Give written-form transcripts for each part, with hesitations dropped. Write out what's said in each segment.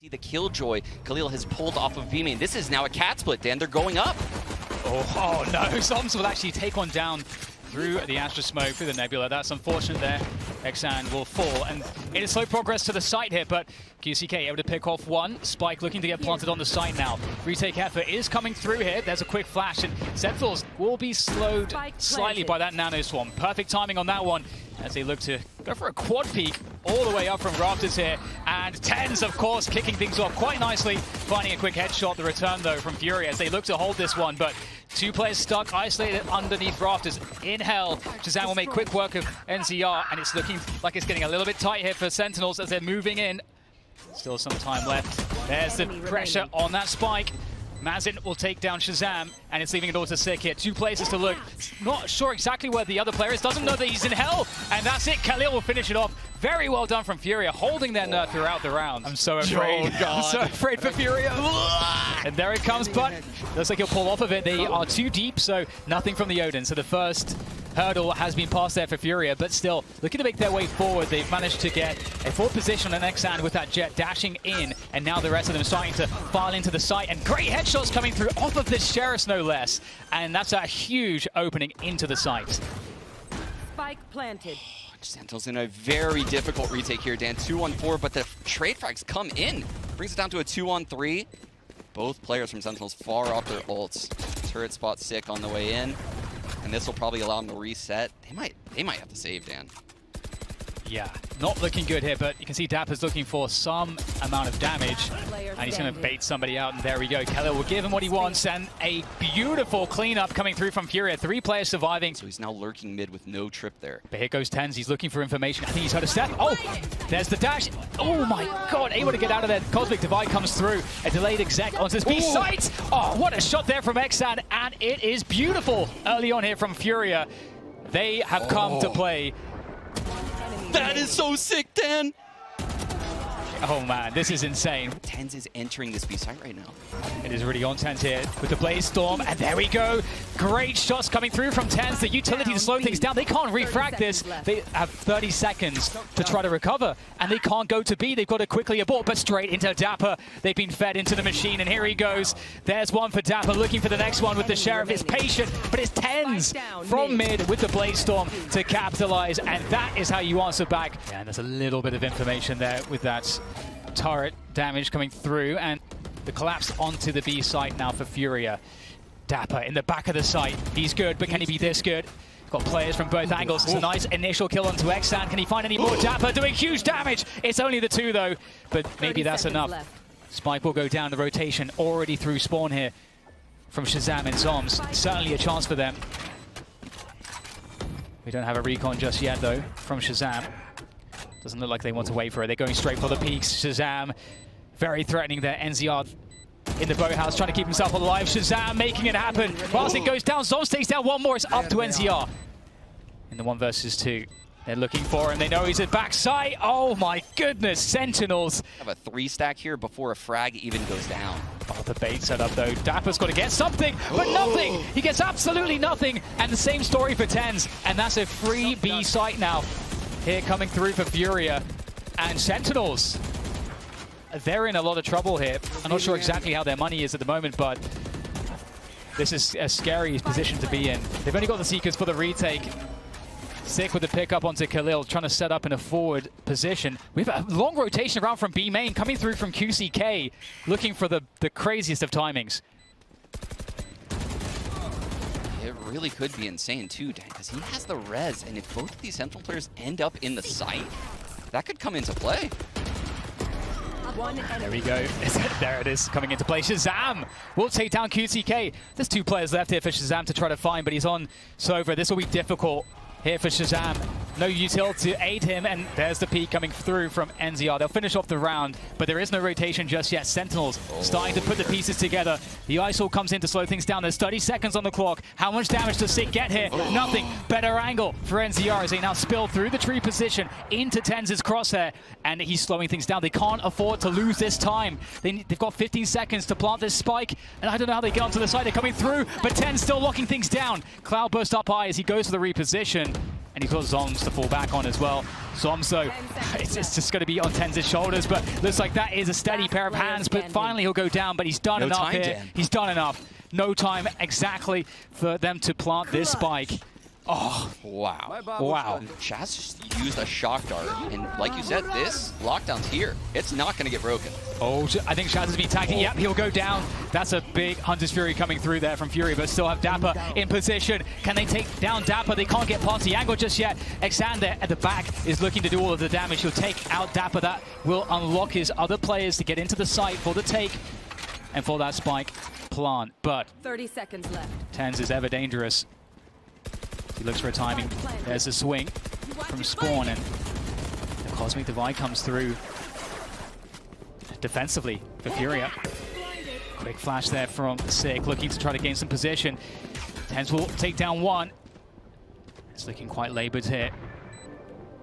See the killjoy Khalil has pulled off of B main. This is now a cat split, Dan. They're going up. Oh no, zombs will actually take one down through the Astra smoke, through the nebula. That's unfortunate there. xand will fall, and it is slow progress to the site here, but QCK able to pick off one. Spike looking to get planted on the site now. Retake effort is coming through here. There's a quick flash, and Sentinels will be slowed slightly by that nano swarm. Perfect timing on that one as they look to go for a quad peek all the way up from rafters here. And TenZ, of course, kicking things off quite nicely, finding a quick headshot. The return, though, from Furia as they look to hold this one, but two players stuck, isolated underneath rafters in hell. ShahZaM will make quick work of NZR, and it's looking like it's getting a little bit tight here for Sentinels as they're moving in. Still some time left. There's the pressure on that spike. Mazin will take down ShahZaM, and it's leaving it all to Sick here. Two places to look. Not sure exactly where the other player is. Doesn't know that he's in hell, and that's it. Khalil will finish it off. Very well done from Furia, holding their nerf throughout the round. I'm so afraid. I'm so afraid for Furia. And there it comes, but looks like he'll pull off of it. They are too deep, so nothing from the Odin. So the first hurdle has been passed there for Furia, but still looking to make their way forward. They've managed to get a forward position on xand with that jet dashing in, and now the rest of them starting to file into the site, and great headshots coming through off of this Sheriff, no less, and that's a huge opening into the site. Spike planted. Sentinels in a very difficult retake here, Dan. 2-on-4, but the trade frags come in. Brings it down to a 2-on-3. Both players from Sentinels far off their ults. Turret spot Sick on the way in. And this will probably allow them to reset. They might have to save, Dan. Yeah, not looking good here, but you can see dappr's looking for some amount of damage, and he's going to bait somebody out, and there we go. Khalil will give him what he wants, and a beautiful cleanup coming through from Furia. 3 players surviving. So he's now lurking mid with no trip there. But here goes TenZ. He's looking for information. I think he's heard a step. Oh, there's the dash. Oh my god, able to get out of there. Cosmic Divide comes through. A delayed exec onto this B site. Oh, what a shot there from xand, and it is beautiful early on here from Furia. They have come to play. That is so sick, Dan! Oh man, this is insane. TenZ is entering this B site right now. It is really on TenZ here with the Blaze Storm, and there we go. Great shots coming through from TenZ. The utility to slow things down. They can't refrag this. They have 30 seconds to try to recover, and they can't go to B. They've got to quickly abort, but straight into dapr. They've been fed into the machine, and here he goes. There's one for dapr, looking for the next one with the Sheriff. It's patient, but it's TenZ from mid with the Blaze Storm to capitalize, and that is how you answer back. Yeah, and there's a little bit of information there with that turret damage coming through, and the collapse onto the B site now for Furia. dapr in the back of the site. He's good, but can he be this good? Got players from both angles. It's a nice initial kill onto xand. Can he find any more? dapr doing huge damage. It's only the 2 though, but maybe that's enough. Spike will go down. The rotation already through spawn here from ShahZaM and zombs. Certainly a chance for them. We don't have a recon just yet though from ShahZaM. Doesn't look like they want to wait for it. They're going straight for the peaks. ShahZaM, very threatening there. NZR in the boathouse, trying to keep himself alive. ShahZaM making it happen. Mazin goes down. Zombs takes down one more. It's up to NZR. In the 1 versus 2. They're looking for him. They know he's at backside. Oh my goodness. Sentinels. Have a 3-stack here before a frag even goes down. Oh, the bait set up though. dapr's got to get something, but nothing. He gets absolutely nothing. And the same story for TenZ. And that's a free B site now. Here coming through for Furia, and Sentinels. They're in a lot of trouble here. I'm not sure exactly how their money is at the moment, but this is a scary position to be in. They've only got the Seekers for the retake. Sick with the pickup onto Khalil, trying to set up in a forward position. We have a long rotation around from B main, coming through from QCK, looking for the craziest of timings. It really could be insane too, Dan, because he has the res, and if both of these Sentinel players end up in the site, that could come into play. There we go. There it is, coming into play. ShahZaM will take down QCK. There's 2 players left here for ShahZaM to try to find, but he's on Nozwerr. This will be difficult here for ShahZaM. No util to aid him, and there's the peek coming through from NZR. They'll finish off the round, but there is no rotation just yet. Sentinels starting to put the pieces together. The ISO comes in to slow things down. There's 30 seconds on the clock. How much damage does Sick get here? Nothing. Better angle for NZR as they now spill through the tree position into TenZ's crosshair, and he's slowing things down. They can't afford to lose this time. They've got 15 seconds to plant this spike, and I don't know how they get onto the side. They're coming through, but TenZ still locking things down. Cloudburst up high as he goes for the reposition. And he's got zombs to fall back on as well. Zombs, though, it's just going to be on TenZ's shoulders, but looks like that is a steady pair of hands, but finally he'll go down, but he's done enough here. Dan. He's done enough. No time exactly for them to plant this spike. Oh, wow. wow. Shaz just used a shock dart, and like you said, this lockdown's here. It's not going to get broken. Oh, I think Shaz has been tagged. Yep, he'll go down. That's a big Hunter's Fury coming through there from Furia, but still have dapr in position. Can they take down dapr? They can't get past the angle just yet. xand there at the back is looking to do all of the damage. He'll take out dapr. That will unlock his other players to get into the site for the take and for that spike plant. But 30 seconds left. TenZ is ever dangerous. He looks for a timing. There's a swing from spawn, and the Cosmic Divide comes through defensively for Furia. Quick flash there from Sick, looking to try to gain some position. TenZ will take down one. It's looking quite labored here,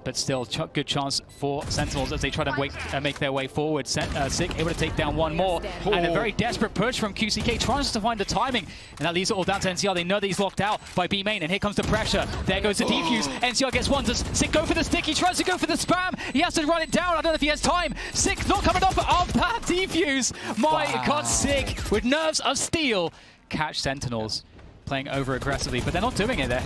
but still good chance for Sentinels as they try to make their way forward. Sick able to take down one more, and a very desperate push from QCK, trying to find the timing, and that leaves it all down to NCR. They know that he's locked out by B main, and here comes the pressure. There goes the defuse. NCR gets one. Does Sick go for the stick? He tries to go for the spam. He has to run it down. I don't know if he has time. Sick not coming off of that defuse. My God, Sick with nerves of steel. Catch Sentinels playing over aggressively, but they're not doing it there.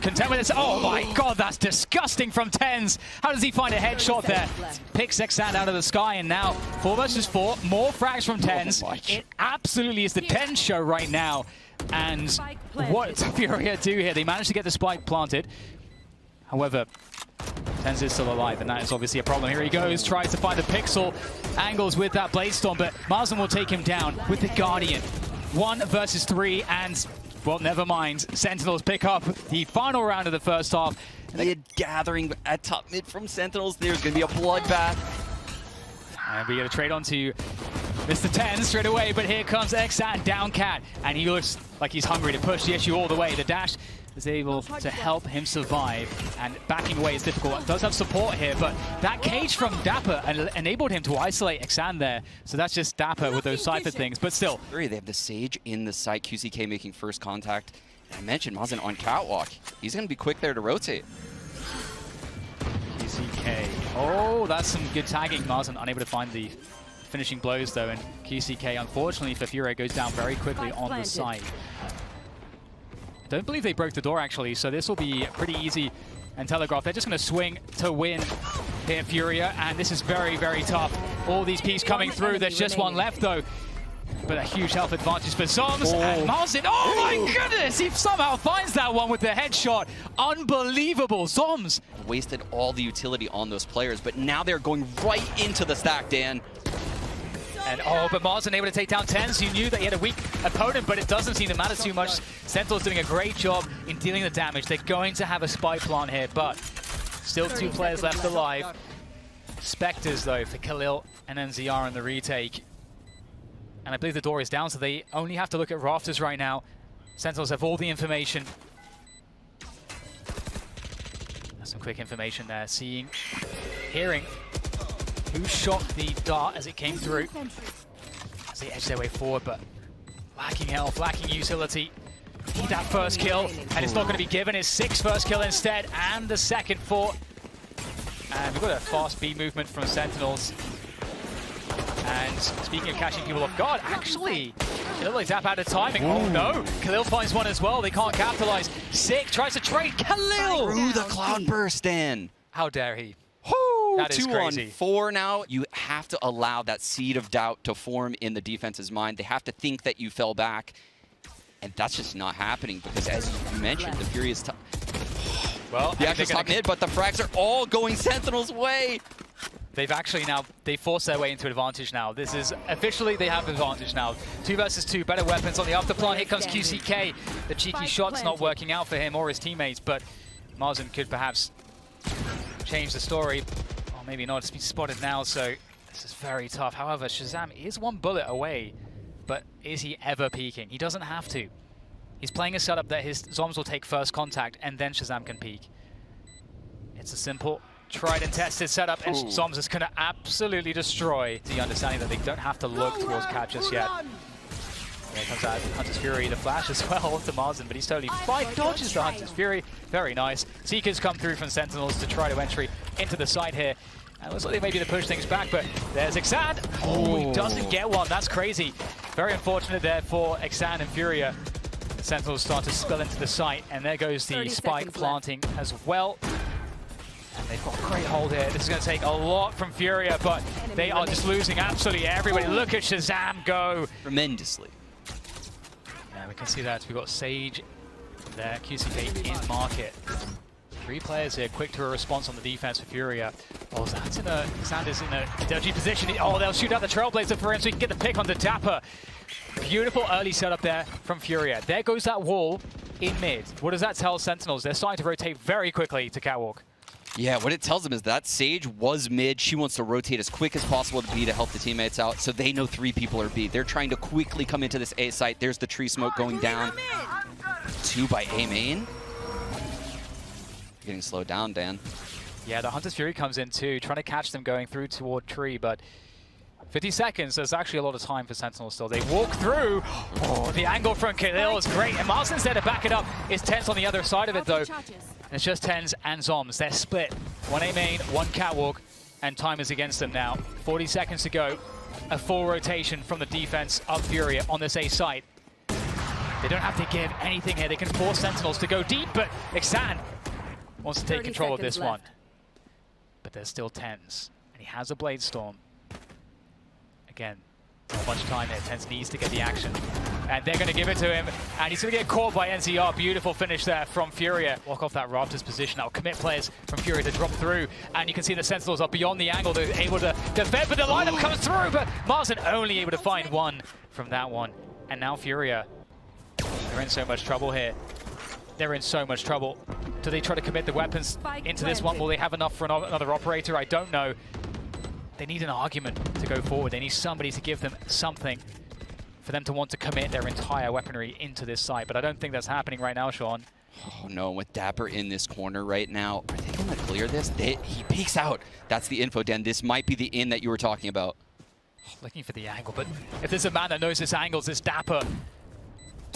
Content with this. Oh my God, that's disgusting from TenZ. How does he find a headshot there? Picks xand out of the sky, and now 4 versus 4. More frags from TenZ. It absolutely is the TenZ show right now. And what does Furia do here? They managed to get the spike planted. However, TenZ is still alive, and that is obviously a problem. Here he goes, tries to find the pixel angles with that Blade Storm, but Mazin will take him down with the Guardian. 1 versus 3, and well, never mind. Sentinels pick up the final round of the first half. Mid gathering at top mid from Sentinels. There's going to be a bloodbath. And we get a trade on to Mr. TenZ straight away, but here comes xand down cat, and he looks like he's hungry to push the issue all the way. The dash is able to help him survive, and backing away is difficult. It does have support here, but that cage from dapr enabled him to isolate xand there. So that's just dapr with those Cypher things, but still. They have the Sage in the site, QCK making first contact. And I mentioned Mazin on catwalk. He's going to be quick there to rotate. QCK. Oh, that's some good tagging. Mazin unable to find the finishing blows though, and QCK, unfortunately for Furia, goes down very quickly on the site. Don't believe they broke the door actually, so this will be pretty easy and telegraphed. They're just going to swing to win here, Furia, and this is very, very tough. All these pieces coming through. There's just one left though, but a huge health advantage for zombs. And Mazin, oh my goodness, he somehow finds that one with the headshot. Unbelievable. Zombs wasted all the utility on those players, but now they're going right into the stack, Dan. And but Mazin able to take down TenZ. You knew that he had a weak opponent, but it doesn't seem to matter too much. Sentinel's doing a great job in dealing the damage. They're going to have a spy plant here, but still 2 players left alive. Spectres though for Khalil and then ZR in the retake. And I believe the door is down, so they only have to look at rafters right now. Sentinels have all the information. That's some quick information there. Seeing, hearing who shot the dart as it came through. As they edge their way forward, but lacking health, lacking utility. Need that first kill, and it's not going to be given. His 6th first kill instead, and the 2nd for. And we've got a fast B movement from Sentinels. And speaking of catching people off guard, actually, it looked like Zap out of timing. Oh no, Khalil finds one as well. They can't capitalize. Sick tries to trade. Khalil! Through the cloud burst in. How dare he? That is 2 crazy. on 4 now. You have to allow that seed of doubt to form in the defense's mind. They have to think that you fell back. And that's just not happening because, as you mentioned, the Fury is well, the action's top mid, but the frags are all going Sentinel's way. They've actually now, they forced their way into advantage now. This is, officially, they have advantage now. 2 versus 2, better weapons on the afterplant. Here comes QCK. The cheeky shot's not working out for him or his teammates, but Mazin could perhaps change the story. Or maybe not, it's been spotted now, so this is very tough. However, ShahZaM is 1 bullet away, but is he ever peeking? He doesn't have to. He's playing a setup that his zombs will take first contact, and then ShahZaM can peek. It's a simple, tried and tested setup, and zombs is going to absolutely destroy the understanding that they don't have to look towards catch just yet. Here comes out Hunter's Fury, the flash as well to Mazin, but he's totally fine. Dodges the Hunter's Fury. Very nice. Seekers come through from Sentinels to try to entry into the site here. And it looks like they may be to push things back, but there's xand. Oh, he doesn't get one. That's crazy. Very unfortunate there for xand and Furia. The Sentinels start to spill into the site, and there goes the spike planting as well. And they've got a great hold here. This is going to take a lot from Furia, but they are just losing absolutely everybody. Look at ShahZaM go. Tremendously. Yeah, we can see that. We've got Sage there, QCK in market. 3 players here, quick to a response on the defense for Furia. Oh, xand is in a dodgy position. Oh, they'll shoot out the Trailblazer for him so he can get the pick on the dapr. Beautiful early setup there from Furia. There goes that wall in mid. What does that tell Sentinels? They're starting to rotate very quickly to Catwalk. Yeah, what it tells them is that Sage was mid. She wants to rotate as quick as possible to B to help the teammates out, so they know 3 people are B. They're trying to quickly come into this A site. There's the tree smoke going down. 2 by A main. Getting slowed down, Dan. Yeah, the Hunter's Fury comes in too, trying to catch them going through toward tree, but 50 seconds, there's actually a lot of time for Sentinels still. They walk through. Oh, the angle from Khalil is great, and Mazin's there to back it up. It's TenZ on the other side of it, though. And it's just TenZ and zombs. They're split. 1 A main, 1 Catwalk, and time is against them now. 40 seconds to go. A full rotation from the defense of Furia on this A site. They don't have to give anything here. They can force Sentinels to go deep, but xand wants to take control of this one. But there's still TenZ, and he has a Blade Storm. Again, not much time here. TenZ needs to get the action. And they're going to give it to him, and he's going to get caught by NZR. Beautiful finish there from Furia. Walk off that Raptors position. That'll commit players from Furia to drop through. And you can see the Sentinels are beyond the angle. They're able to defend, but the lineup comes through. But Mazin only able to find 1 from that one. And now Furia, they're in so much trouble here. They're in so much trouble. Do they try to commit the weapons into this one? Will they have enough for another operator? I don't know. They need an argument to go forward. They need somebody to give them something for them to want to commit their entire weaponry into this site. But I don't think that's happening right now, Sean. Oh no, with dapr in this corner right now, are they going to clear this? He peeks out. That's the info, Dan. This might be the in that you were talking about. Looking for the angle, but if there's a man that knows this angle, it's dapr.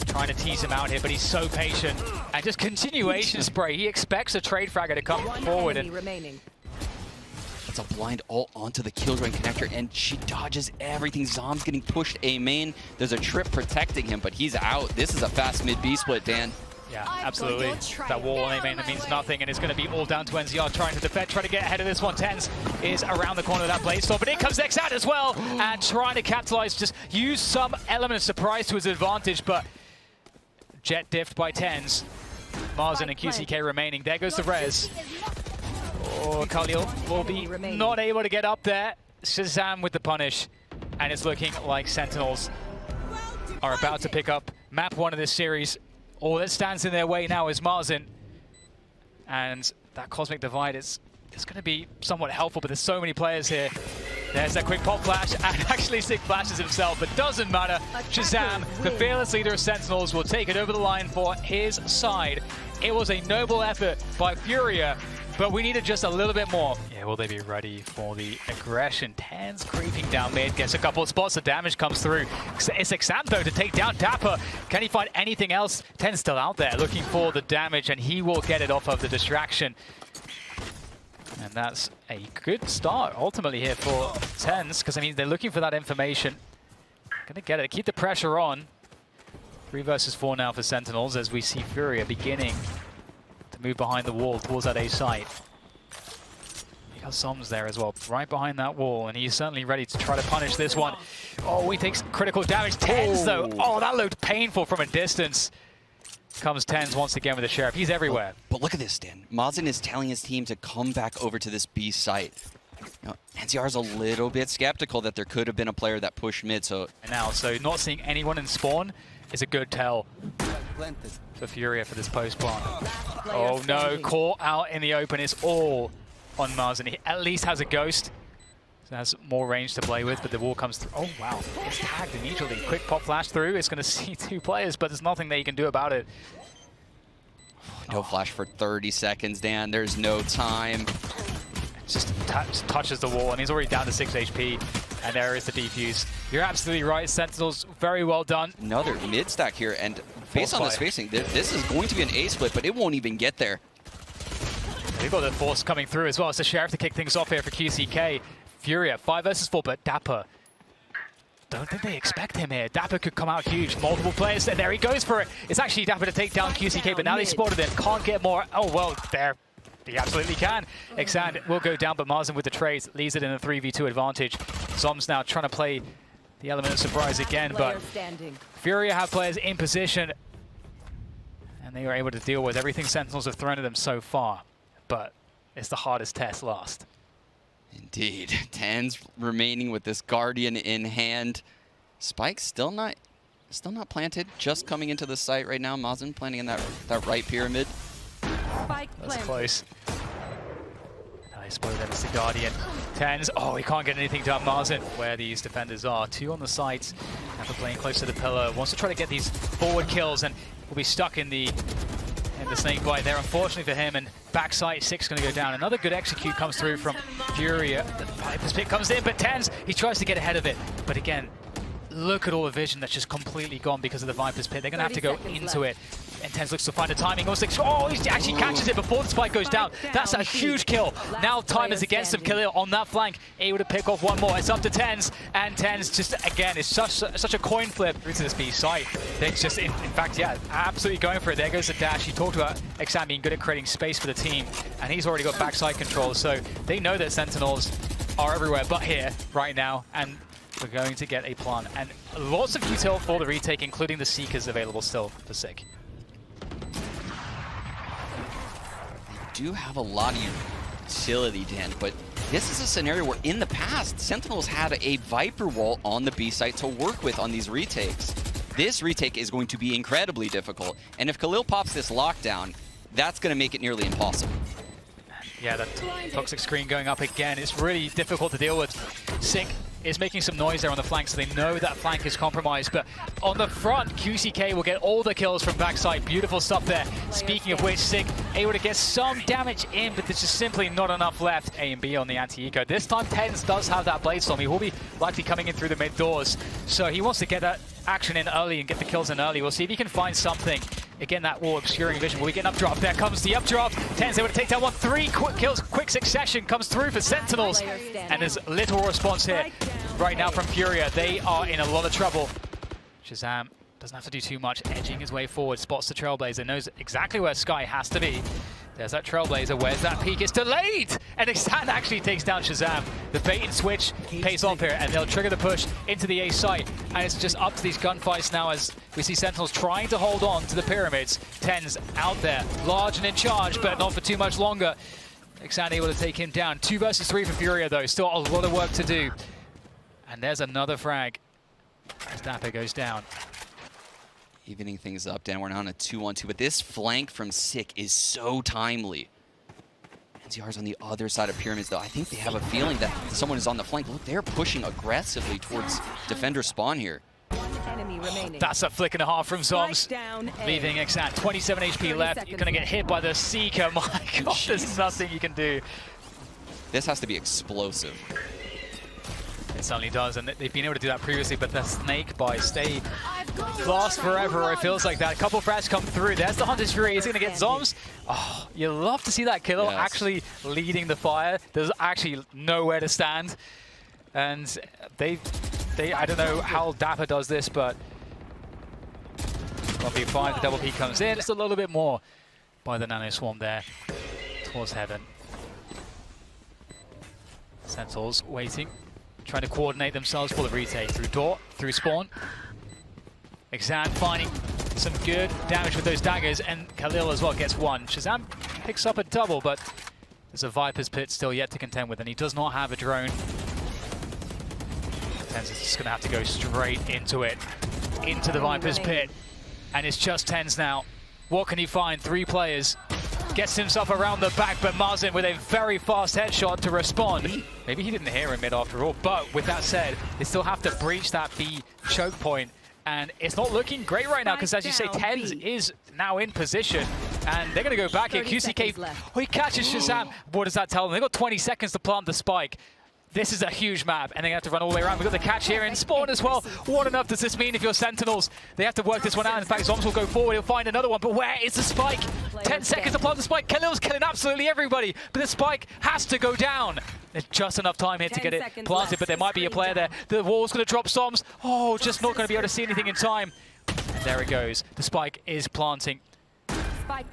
Trying to tease him out here, but he's so patient. And just continuation spray. He expects a trade fragger to come forward. And it's a blind ult onto the Killjoy connector, and she dodges everything. Zom's getting pushed A main. There's a trip protecting him, but he's out. This is a fast mid-B split, Dan. Yeah, absolutely. That wall on A main, that means nothing, and it's going to be all down to NZR trying to defend, trying to get ahead of this one. TenZ is around the corner of that Blade Storm, but in comes xand as well, and trying to capitalize, just use some element of surprise to his advantage, but jet diffed by TenZ. Mazin and QCK remaining. There goes the res. Oh, Khalil will be not able to get up there. ShahZaM with the punish. And it's looking like Sentinels are about to pick up map 1 of this series. All that stands in their way now is Mazin. And that Cosmic Divide is going to be somewhat helpful, but there's so many players here. There's that quick pop flash, and actually Sig flashes himself, but doesn't matter. ShahZaM, the fearless leader of Sentinels, will take it over the line for his side. It was a noble effort by Furia, but we needed just a little bit more. Yeah, will they be ready for the aggression? TenZ creeping down mid, gets a couple of spots, the damage comes through. It's xand though to take down dapr. Can he find anything else? TenZ still out there looking for the damage, and he will get it off of the distraction. And that's a good start ultimately here for TenZ, because I mean they're looking for that information. Gonna get it, keep the pressure on. 3 versus 4 now for Sentinels as we see Furia beginning to move behind the wall towards that A site. You got zombs there as well, right behind that wall, and he's certainly ready to try to punish this one. Oh, he takes critical damage. TenZ though, oh, that looked painful from a distance. Comes TenZ once again with the Sheriff. He's everywhere. But look at this, Dan. Mazin is telling his team to come back over to this B site. You know, NZR's a little bit skeptical that there could have been a player that pushed mid, so... And now, so not seeing anyone in spawn is a good tell for Furia for this post plant. Oh no, caught out in the open. It's all on Mazin. He at least has a ghost. So has more range to play with, but the wall comes through. Oh wow, it's tagged immediately. Quick pop flash through. It's going to see 2 players, but there's nothing that you can do about it. No flash for 30 seconds, Dan. There's no time. Just touches the wall, and he's already down to 6 HP. And there is the defuse. You're absolutely right, Sentinels, very well done. Another mid stack here, and based on the spacing, this is going to be an A split, but it won't even get there. They've got the force coming through as well. It's the Sheriff to kick things off here for QCK. Furia, 5 versus 4, but dapr. Don't think they expect him here. dapr could come out huge. Multiple players, there he goes for it. It's actually dapr to take down QCK, but now they spotted him. Can't get more. Oh, well, there. He absolutely can. xand will go down, but Mazin with the trades leaves it in a 3v2 advantage. Zombs now trying to play the element of surprise again, but Furia have players in position, and they were able to deal with everything Sentinels have thrown at them so far. But it's the hardest test last. Indeed. TenZ remaining with this Guardian in hand. Spike still not planted, just coming into the site right now. Mazin planting in that right pyramid. That's close. Nice blow there, it's the Guardian. TenZ, oh, he can't get anything done. Mazin, where these defenders are. 2 on the sides. After playing close to the pillar. Wants to try to get these forward kills and will be stuck in the snake bite there, unfortunately for him. And backside 6 going to go down. Another good execute comes through from Furia. The Viper's pick comes in, but TenZ, he tries to get ahead of it. But again, look at all the vision that's just completely gone because of the Viper's pit. They're going to have to go into it. And TenZ looks to find the timing. Oh, he actually catches it before the spike goes down. That's a huge kill. Now time is against him. Khalil on that flank, able to pick off one more. It's up to TenZ, and TenZ just, again, it's such a coin flip through to this B site. They're just, in fact, yeah, absolutely going for it. There goes the dash. He talked about xand being good at creating space for the team, and he's already got backside control. So they know that Sentinels are everywhere but here right now, and we're going to get a plan. And lots of util for the retake, including the Seekers available still for Sick. Do have a lot of utility, Dan, but this is a scenario where in the past, Sentinels had a Viper wall on the B site to work with on these retakes. This retake is going to be incredibly difficult, and if Khalil pops this lockdown, that's going to make it nearly impossible. Yeah, that toxic screen going up again. It's really difficult to deal with. Sick is making some noise there on the flank, so they know that flank is compromised. But on the front, QCK will get all the kills from backside. Beautiful stuff there. Speaking of which, Sick able to get some damage in, but there's just simply not enough left. A and B on the anti-eco. This time, TenZ does have that blade storm. He will be likely coming in through the mid doors, so he wants to get that action in early and get the kills in early. We'll see if he can find something. Again, that wall obscuring vision. Will we get an updraft? There comes the updraft. TenZ able to take down one. 3 quick kills, quick succession comes through for Sentinels. And there's little response here right now from Furia. They are in a lot of trouble. ShahZaM doesn't have to do too much, edging his way forward, spots the Trailblazer, knows exactly where Sky has to be. There's that Trailblazer, where's that peek? It's delayed! And xand actually takes down ShahZaM. The bait and switch pays off here, and they'll trigger the push into the A site. And it's just up to these gunfights now as we see Sentinels trying to hold on to the pyramids. TenZ out there, large and in charge, but not for too much longer. xand able to take him down. 2 versus 3 for Furia though, still a lot of work to do. And there's another frag as dapr goes down. Evening things up, Dan. We're now on a 2-on-2, but this flank from Sick is so timely. NCR's on the other side of pyramids, though. I think they have a feeling that someone is on the flank. Look, they're pushing aggressively towards defender spawn here. That's a flick and a half from zombs, leaving xand 27 HP left. You're going to get hit by the Seeker. My God, there's nothing you can do. This has to be explosive. It certainly does, and they've been able to do that previously, but the snake bites, they last forever, it feels like that. A couple frags come through. There's the Hunter's Fury. Is he going to get zombs? Oh, you love to see that killer actually leading the fire. There's actually nowhere to stand. And they I don't know how dapr does this, but 1v5, the double peek comes in. Just a little bit more by the Nano Swarm there towards heaven. Sentinels waiting. Trying to coordinate themselves for the retake through door, through spawn. xand finding some good damage with those daggers, and Khalil as well gets one. ShahZaM picks up a double, but there's a Viper's Pit still yet to contend with, and he does not have a drone. TenZ is just going to have to go straight into it, into the Viper's Pit, and it's just TenZ now. What can he find? 3 players. Gets himself around the back, but Mazin with a very fast headshot to respond. Maybe he didn't hear him mid after all, but with that said, they still have to breach that B choke point, and it's not looking great right now because, as you say, TenZ is now in position, and they're going to go back here. QCK, oh, he catches ShahZaM. What does that tell them? They've got 20 seconds to plant the spike. This is a huge map, and they have to run all the way around. We've got the catch here in spawn as well. What enough does this mean if you're Sentinels? They have to work this one out. In fact, zombs will go forward. He'll find another one, but where is the spike? 10 seconds to plant the spike. Khalil's killing absolutely everybody, but the spike has to go down. There's just enough time here to get it planted, but there might be a player there. The wall's going to drop zombs. Oh, just not going to be able to see anything in time. And there it goes. The spike is planting.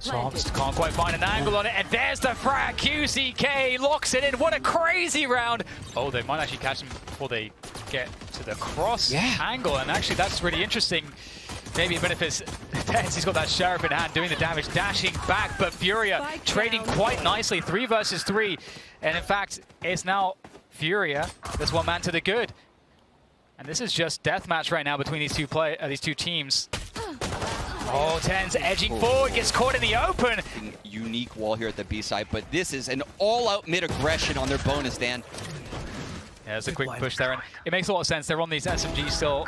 Zombs can't quite find an angle on it, and there's the frag. QCK locks it in. What a crazy round. Oh, they might actually catch him before they get to the cross angle, and actually that's really interesting. Maybe it benefits TenZ. He's got that sheriff in hand doing the damage, dashing back, but Furia trading quite nicely. 3 versus 3, and in fact, it's now Furia. There's one man to the good. And this is just deathmatch right now between these two teams. Oh, TenZ edging forward, gets caught in the open. Unique wall here at the B side, but this is an all-out mid-aggression on their bonus, Dan. Yeah, there's a quick push there, and it makes a lot of sense. They're on these SMGs still.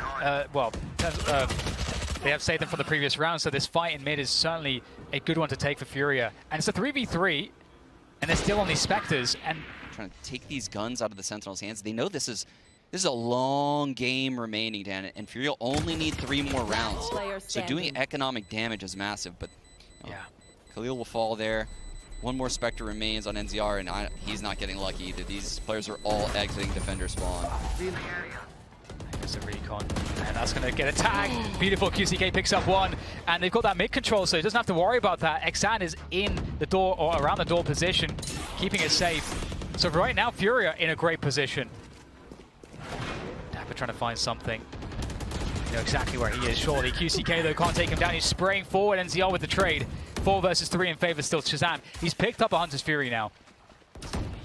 They have saved them from the previous round, so this fight in mid is certainly a good one to take for Furia. And it's a 3v3, and they're still on these Spectres. And trying to take these guns out of the Sentinels' hands. They know this is a long game remaining, Dan, and Furia only need 3 more rounds. So doing economic damage is massive, but Khalil will fall there. One more Spectre remains on NZR, and he's not getting lucky either. These players are all exiting defender spawn. There's a recon, and that's going to get a tag. Beautiful, QCK picks up 1, and they've got that mid control, so he doesn't have to worry about that. xand is in the door, or around the door position, keeping it safe. So right now, Furia in a great position. dapr trying to find something. You know exactly where he is, surely. QCK, though, can't take him down. He's spraying forward. NZR with the trade. 4 versus 3 in favor still ShahZaM. He's picked up a Hunter's Fury now.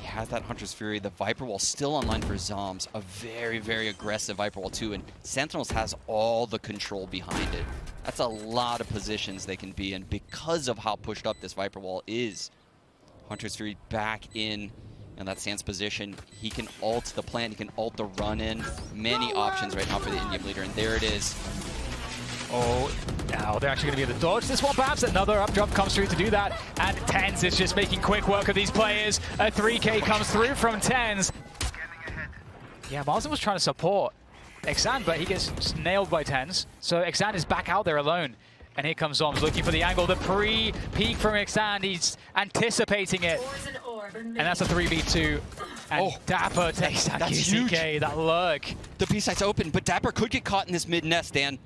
He has that Hunter's Fury. The Viper Wall still online for zombs. A very, very aggressive Viper Wall, too. And Sentinels has all the control behind it. That's a lot of positions they can be in because of how pushed up this Viper Wall is. Hunter's Fury back in that stance position. He can ult the plant, he can ult the run in. Many options right now for the in-game leader, and there it is. Oh, now they're actually going to be able to dodge this one. Perhaps another up jump comes through to do that. And TenZ is just making quick work of these players. A 3K comes through from TenZ. Yeah, Mazin was trying to support xand, but he gets nailed by TenZ. So xand is back out there alone. And here comes zombs looking for the angle. The pre-peek from xand, he's anticipating it. And that's a 3v2. And dapr takes that QCK, huge. That lurk. The B site's open, but dapr could get caught in this mid-nest, Dan.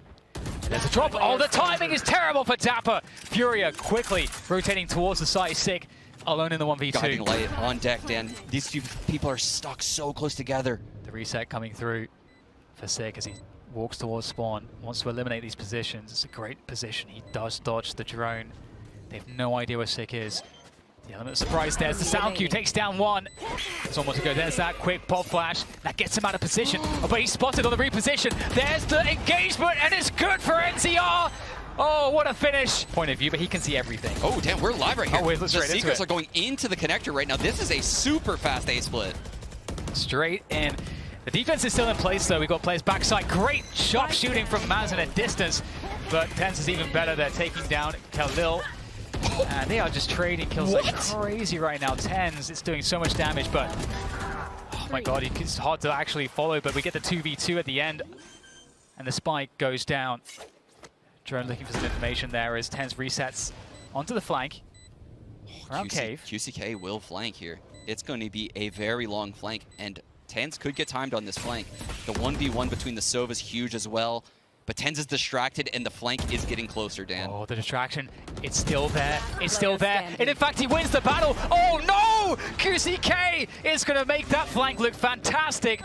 There's a drop. Oh, the timing is terrible for dapr. Furia quickly rotating towards the site. Sick, alone in the 1v2. Guiding light on deck, Dan. These two people are stuck so close together. The reset coming through for Sick as he walks towards spawn. Wants to eliminate these positions. It's a great position. He does dodge the drone. They have no idea where Sick is. The element of surprise there's the sound cue, takes down 1. There's almost to go. There's that quick pop flash. That gets him out of position. Oh, but he's spotted on the reposition. There's the engagement, and it's good for NZR. Oh, what a finish. Point of view, but he can see everything. Oh, damn, we're live right here. Oh, the Seekers are going into the connector right now. This is a super fast A-split. Straight in. The defense is still in place, though. We've got players backside. Great shot shooting from Mazin at distance, but TenZ is even better. They're taking down Khalil. And they are just trading kills like crazy right now. TenZ is doing so much damage, but oh my god, it's hard to actually follow. But we get the 2v2 at the end, and the spike goes down. Drone looking for some information there as TenZ resets onto the flank. Around cave. QCK will flank here. It's going to be a very long flank, and TenZ could get timed on this flank. The 1v1 between the Sova is huge as well. But TenZ is distracted, and the flank is getting closer, Dan. Oh, the distraction. It's still there. It's still there. And in fact, he wins the battle. Oh, no! QCK is going to make that flank look fantastic.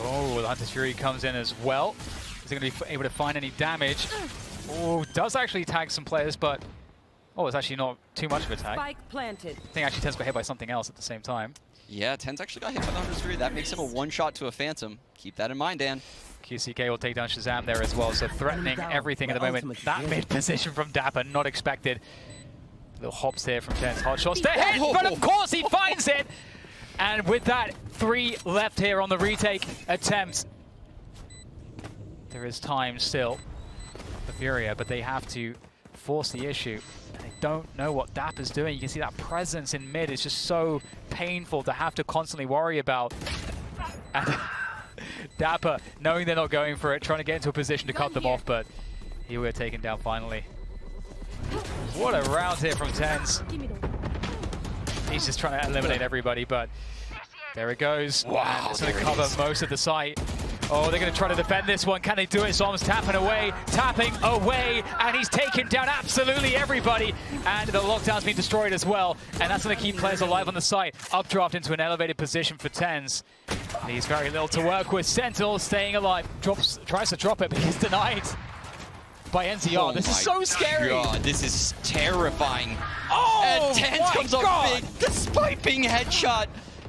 Oh, the Hunter's Fury comes in as well. Is he going to be able to find any damage? Oh, does actually tag some players, but... Oh, it's actually not too much of a tag. Spike planted. I think actually TenZ got hit by something else at the same time. Yeah, TenZ actually got hit by the Hunter's Fury. That makes him a one-shot to a Phantom. Keep that in mind, Dan. QCK will take down ShahZaM there as well, so threatening everything at the moment. That mid position from dapr, not expected. Little hops here from TenZ. Hot shots to hit, but of course he finds it! And with that, 3 left here on the retake attempt. There is time still for Furia, but they have to force the issue. And they don't know what dapr is doing. You can see that presence in mid is just so painful to have to constantly worry about. And dapr, knowing they're not going for it, trying to get into a position to cut them off, but he will get taken down finally. What a round here from TenZ. He's just trying to eliminate everybody, but there it goes. Wow, it's going to cover most of the site. Oh, they're going to try to defend this one. Can they do it? zombs tapping away, and he's taken down absolutely everybody. And the lockdown's been destroyed as well. And that's going to keep players alive on the site. Updraft into an elevated position for TenZ. He's very little to work with. Sentinel staying alive. Tries to drop it, but he's denied by NZR. Oh, this is so scary. God, this is terrifying. Oh, and TenZ comes up big. The spiping headshot.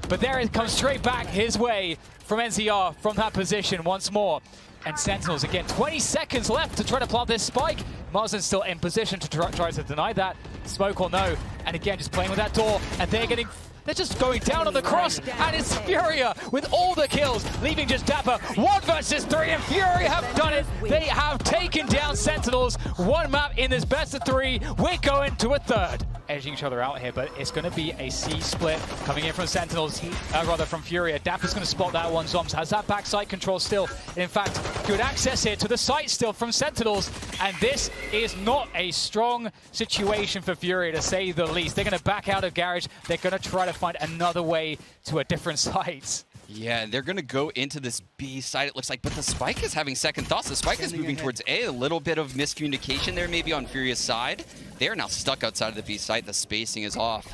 But there it comes straight back his way from NZR from that position once more. And Sentinels again, 20 seconds left to try to plant this spike. Mazin's still in position to try to deny that. Smoke or no. And again, just playing with that door. And they're just going down on the cross. And it's Furia with all the kills, leaving just dapr. 1 versus 3, and Furia have done it. They have taken down Sentinels. 1 map in this best of 3. We're going to a 3rd. Edging each other out here, but it's going to be a C split coming in from Sentinels, rather from Furia. dapr's going to spot that one. zombs has that backside control still. In fact, good access here to the site still from Sentinels. And this is not a strong situation for Furia, to say the least. They're going to back out of garage. They're going to try to find another way to a different site. Yeah, they're going to go into this B side, it looks like, but the spike is having second thoughts. The spike is moving towards A. A little bit of miscommunication there maybe on Furia's side. They're now stuck outside of the B site. The spacing is off.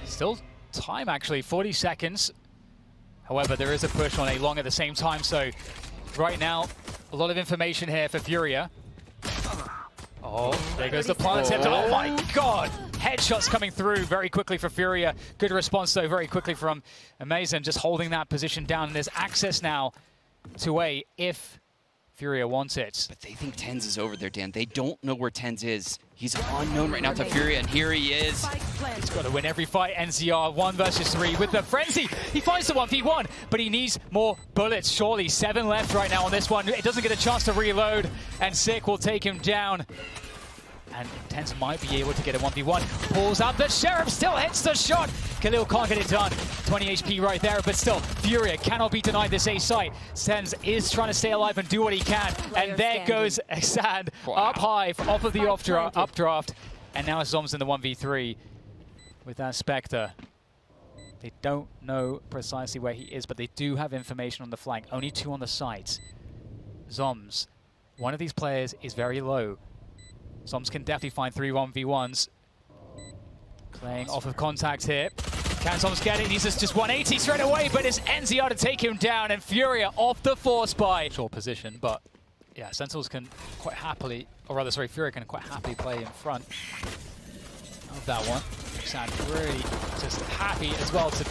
Still time, actually, 40 seconds. However, there is a push on A long at the same time, so right now, a lot of information here for Furia. Oh, there goes the plant attempt. Oh my God! Headshots coming through very quickly for Furia. Good response though, very quickly from Mazin, just holding that position down. And there's access now to A if Furia wants it. But they think TenZ is over there, Dan. They don't know where TenZ is. He's unknown right now to Furia, and here he is. He's got to win every fight. NZR 1 versus 3 with the frenzy. He finds the 1v1, but he needs more bullets. Surely 7 left right now on this one. It doesn't get a chance to reload, and Sick will take him down. And TenZ might be able to get a 1v1. Pulls out the Sheriff, still hits the shot. Khalil can't get it done. 20 HP right there, but still, Furia cannot be denied this A site. TenZ is trying to stay alive and do what he can. And there goes xand up high off of the updraft. And now zombs in the 1v3 with that Spectre. They don't know precisely where he is, but they do have information on the flank. Only 2 on the site. zombs, one of these players is very low. zombs can definitely find 3 1v1s. Playing off of contact here. Can zombs get it? He's just 180 straight away, but it's NZR to take him down, and Furia off the force by short position. But yeah, Sentinels can quite happily, or rather, sorry, Furia can quite happily play in front of that one. xand really just happy as well to.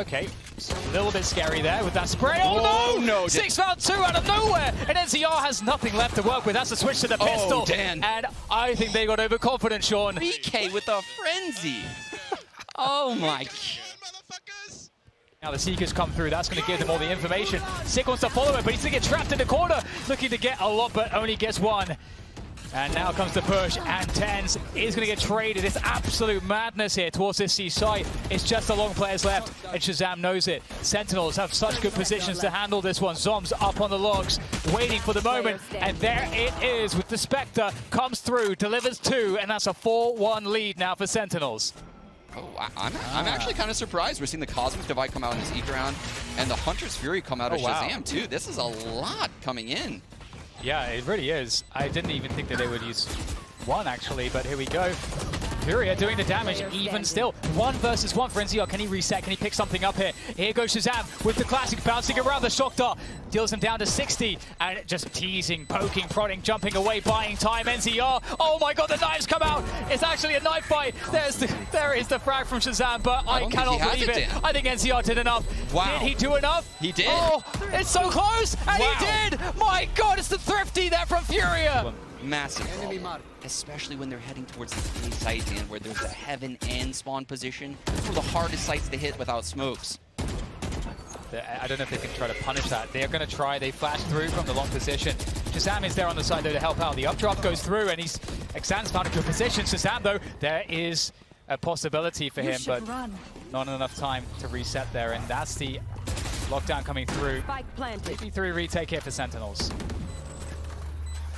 Okay, a little bit scary there with that spray. Oh no! 6 round 2 out of nowhere, and NZR has nothing left to work with. That's a switch to the pistol. Dan. And I think they got overconfident, Sean. BK with a frenzy. Oh my. Now the Seekers come through, that's going to give them all the information. Sick wants to follow it, but he's going to get trapped in the corner. Looking to get a lot, but only gets 1. And now comes the push, and TenZ is going to get traded. It's absolute madness here towards this C site. It's just the long players left, and ShahZaM knows it. Sentinels have such good positions to handle this one. zombs up on the logs, waiting for the moment, and there it is with the Spectre. Comes through, delivers 2, and that's a 4-1 lead now for Sentinels. Oh, I'm actually kind of surprised. We're seeing the Cosmic Divide come out in this E round, and the Hunter's Fury come out of ShahZaM too. This is a lot coming in. Yeah, it really is. I didn't even think that they would use 1 actually, but here we go. Furia doing the damage even still. 1 versus 1 for NZR. Can he reset? Can he pick something up here? Here goes ShahZaM with the classic bouncing around the shock dart. Deals him down to 60 and just teasing, poking, prodding, jumping away, buying time. NZR. Oh my god, the knives come out. It's actually a knife fight. There is the frag from ShahZaM, but I cannot believe it. I think NZR did enough. Wow. Did he do enough? He did. Oh, it's so close, and he did. My god, it's the thrifty there from Furia. Massive problem, especially when they're heading towards the A site, and where there's a heaven and spawn position. It's one of the hardest sites to hit without smokes. I don't know if they can try to punish that. They're going to try. They flash through from the long position. ShahZaM is there on the side, though, to help out. The updraft goes through, and xand's found a good position. ShahZaM, though, there is a possibility for him, but not enough time to reset there, and that's the lockdown coming through. 53 retake here for Sentinels.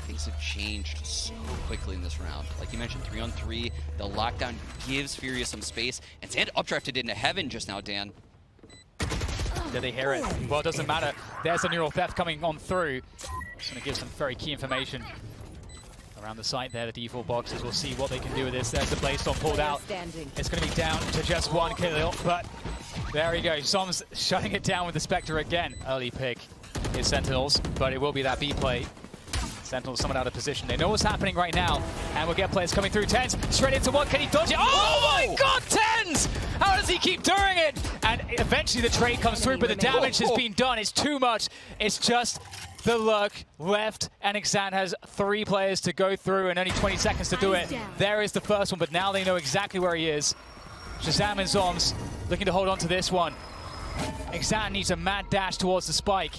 Things have changed so quickly in this round. Like you mentioned, 3-on-3, the lockdown gives Furia some space, and xand updrafted into heaven just now, Dan. Did they hear it? Well, it doesn't matter. There's a neural theft coming on through. It's going to give some very key information around the site there, the default boxes. We'll see what they can do with this. There's the Blaze-Storm pulled out. It's going to be down to just one Khalil, but there he goes. zombs shutting it down with the Spectre again. Early pick is Sentinels, but it will be that B play. Sentinels somewhat out of position. They know what's happening right now, and we'll get players coming through. TenZ straight into one. Can he dodge it? Oh my God, TenZ! How does he keep doing it? And eventually the trade comes through, but the damage has been done. It's too much. It's just the luck left, and xand has 3 players to go through and only 20 seconds to do it. There is the first one, but now they know exactly where he is. ShahZaM and zombs looking to hold on to this one. xand needs a mad dash towards the spike.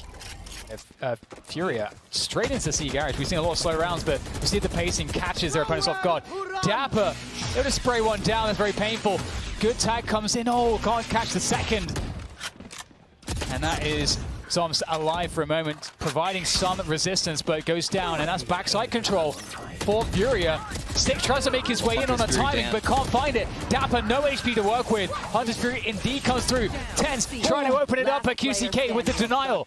Furia straight into C garage. We've seen a lot of slow rounds, but we see the pacing catches their opponents off guard. dapr, able to spray one down. That's very painful. Good tag comes in. Oh, can't catch the second. And that is zombs alive for a moment, providing some resistance, but it goes down, and that's backside control for Furia. Stick tries to make his way in on the timing, but can't find it. dapr, no HP to work with. Hunter's Fury indeed comes through. TenZ trying to open it up at QCK with the denial.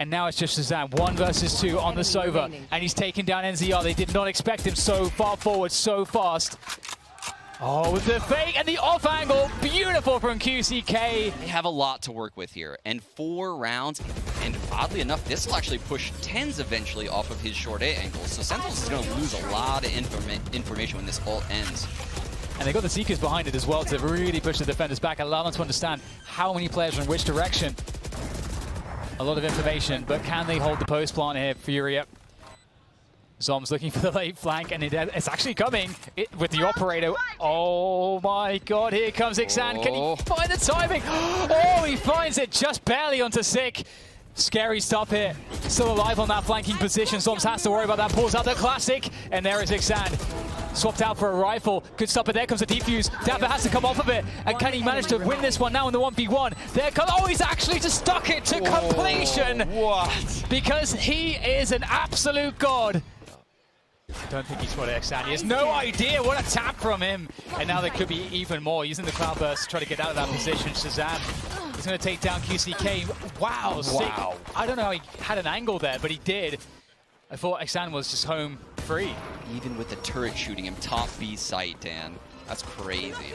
And now it's just ShahZaM, 1 versus 2 on the Sova, and he's taken down NZR. They did not expect him so far forward, so fast. Oh, with the fake and the off angle, beautiful from QCK. They have a lot to work with here, and 4 rounds, and oddly enough, this will actually push TenZ eventually off of his short A angle, so Sentinels is going to lose a lot of information when this ult ends. And they got the Seekers behind it as well to really push the defenders back, allow them to understand how many players are in which direction. A lot of information, but can they hold the post plant here, Furia? zombs looking for the late flank, and it's actually coming with the operator. Oh my God, here comes xand. Can he find the timing? Oh, he finds it just barely onto Sick. Scary stuff here. Still alive on that flanking position. zombs has to worry about that. Pulls out the classic, and there is xand. Swapped out for a rifle. Good stuff, but there comes a defuse. dapr has to come off of it. And can he manage to win this one now in the 1v1? There comes, oh, he's actually just stuck it to completion. What? Because he is an absolute god. I don't think he spotted xand. He has no idea. What a tap from him. And now there could be even more. Using the cloudburst to try to get out of that position. ShahZaM is going to take down QCK. Wow, sick. I don't know how he had an angle there, but he did. I thought xand was just home free. Even with the turret shooting him top B site, Dan. That's crazy.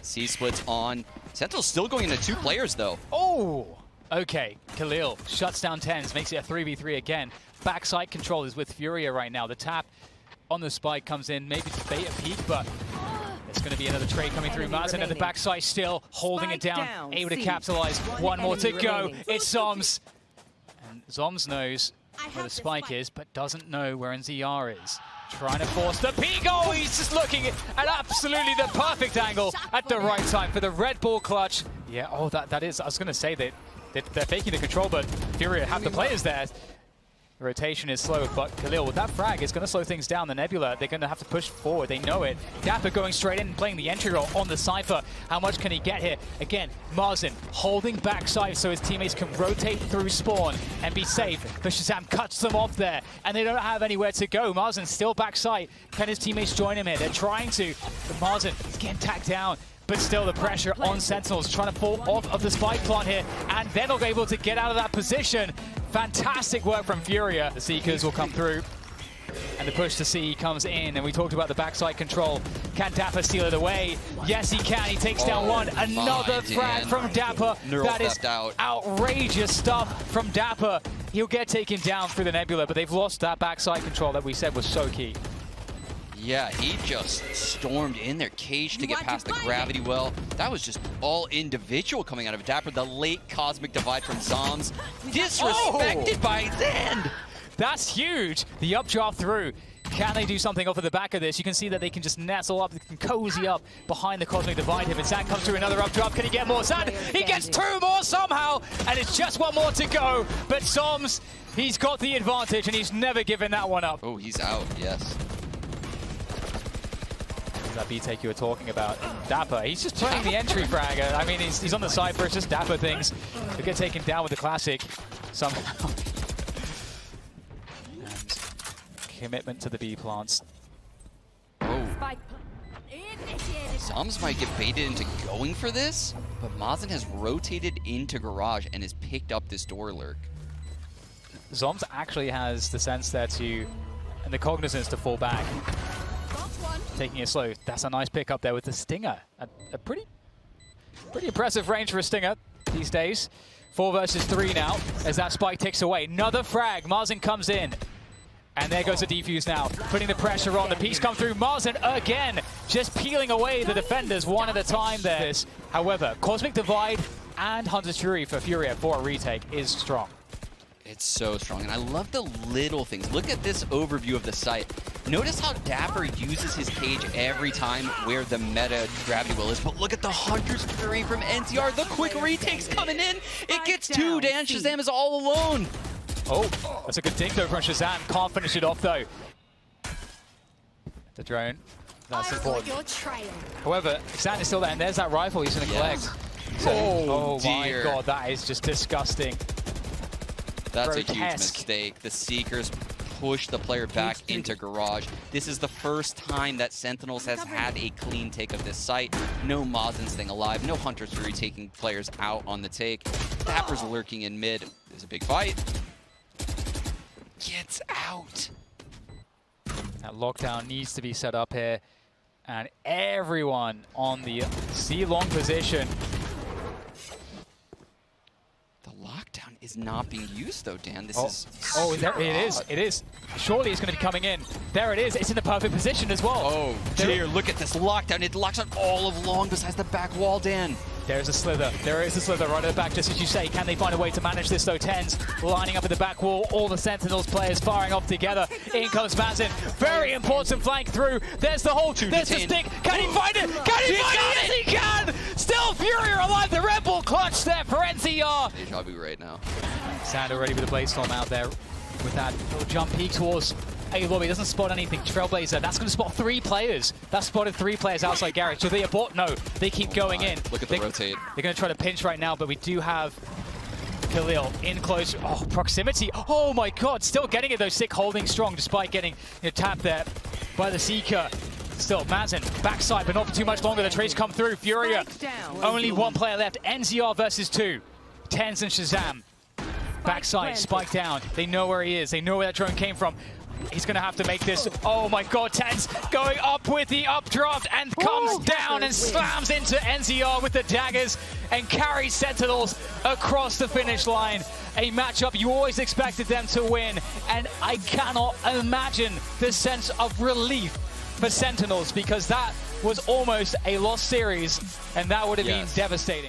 C splits on. Sentinel's still going into 2 players, though. Oh! Okay, Khalil shuts down TenZ, makes it a 3v3 again. Backside control is with Furia right now. The tap on the spike comes in, maybe to bait a peek, but it's going to be another trade coming through. Mazin at the backside still holding it down, able to capitalize. One more to go. It's zombs. And zombs knows where the spike is, but doesn't know where NZR is. Trying to force the peek. Oh, he's just looking at absolutely the perfect angle at the right time for the Red Bull clutch. Yeah, oh, that is, I was going to say that they're faking the control, but Furia have the players there. The rotation is slow, but Khalil, with that frag, it's going to slow things down. The Nebula, they're going to have to push forward. They know it. dapr going straight in and playing the entry role on the Cypher. How much can he get here? Again, Mazin holding backside so his teammates can rotate through spawn and be safe. But ShahZaM cuts them off there, and they don't have anywhere to go. Mazin still backside. Can his teammates join him here? They're trying to, but Mazin is getting tacked down. But still the pressure on Sentinels, trying to fall off of the spike plant here, and they're not able to get out of that position. Fantastic work from Furia. The Seekers will come through, and the push to C comes in, and we talked about the backside control. Can dapr steal it away? Yes, he can. He takes down one. Another frag from dapr. That is outrageous stuff from dapr. He'll get taken down through the Nebula, but they've lost that backside control that we said was so key. Yeah, he just stormed in their cage to get past the gravity well. That was just all individual coming out of dapr. The late cosmic divide from zombs. Disrespected by xand. That's huge. The updraft through. Can they do something off of the back of this? You can see that they can just nestle up, they can cozy up behind the Cosmic Divide here. And xand comes through another up drop. Can he get more? xand, he gets 2 more somehow, and it's just 1 more to go. But zombs, he's got the advantage, and he's never given that one up. Oh, he's out, yes. That B-take you were talking about. dapr, he's just playing the entry frag. I mean, he's on the side first, just dapr things. They get taken down with the classic somehow. And commitment to the B plants. Oh. zombs might get baited into going for this, but Mazin has rotated into garage and has picked up this door lurk. zombs actually has the sense there to, and the cognizance to fall back. Taking it slow. That's a nice pick up there with the stinger. A pretty impressive range for a stinger these days. 4 versus 3 now as that spike ticks away. Another frag. Mazin comes in. And there goes the defuse now. Putting the pressure on. The piece come through. Mazin again. Just peeling away the defenders one at a time there. However, Cosmic Divide and Hunter's Fury for Furia for a retake is strong. It's so strong, and I love the little things. Look at this overview of the site. Notice how dapr uses his cage every time where the meta gravity well is, but look at the Hunter's Fury from NCR. The quick retakes coming in. It gets 2 down. ShahZaM is all alone. Oh, that's a good dink though from ShahZaM. Can't finish it off though. The drone. That's important. However, xand is still there, and there's that rifle he's going to collect. So, oh my god, that is just disgusting. That's a huge mistake. The Seekers push the player back into garage. This is the first time that Sentinels has had a clean take of this site. No Mazin staying alive. No Hunter's Fury taking players out on the take. dapr's lurking in mid. There's a big fight. Gets out. That lockdown needs to be set up here. And everyone on the C-long position. Lockdown is not being used though, Dan. This is oh, there it is. It is. Surely it's going to be coming in. There it is. It's in the perfect position as well. Oh dear, look at this lockdown. It locks on all of long besides the back wall, Dan. There's a slither. There is a slither right at the back, just as you say. Can they find a way to manage this though? TenZ lining up at the back wall. All the Sentinels players firing off together. In comes Mazin. Very important flank through. There's the hole. There's the stick. Can he find it? Can he find it? Yes, he can! Still Furia alive. The Red Bull clutch there for NCR. Deja vu right now. xand already with the Blaze Storm out there with that little jump peek towards A lobby. Doesn't spot anything. Trailblazer, that's going to spot 3 players. That spotted 3 players outside garage. So they abort? No, they keep going in. Look at the rotate. They're going to try to pinch right now, but we do have Khalil in close. Oh, proximity. Oh my god, still getting it though. Sick holding strong despite getting tapped there by the Seeker. Still, Mazin, backside, but not for too much longer. The trades come through. Furia, only 1 player left. NZR versus 2. TenZ and ShahZaM. Backside, spike down. They know where he is. They know where that drone came from. He's going to have to make this. Oh my god, TenZ going up with the updraft and comes down and slams into NZR with the daggers and carries Sentinels across the finish line. A matchup you always expected them to win, and I cannot imagine the sense of relief for Sentinels, because that was almost a lost series and that would have been devastating.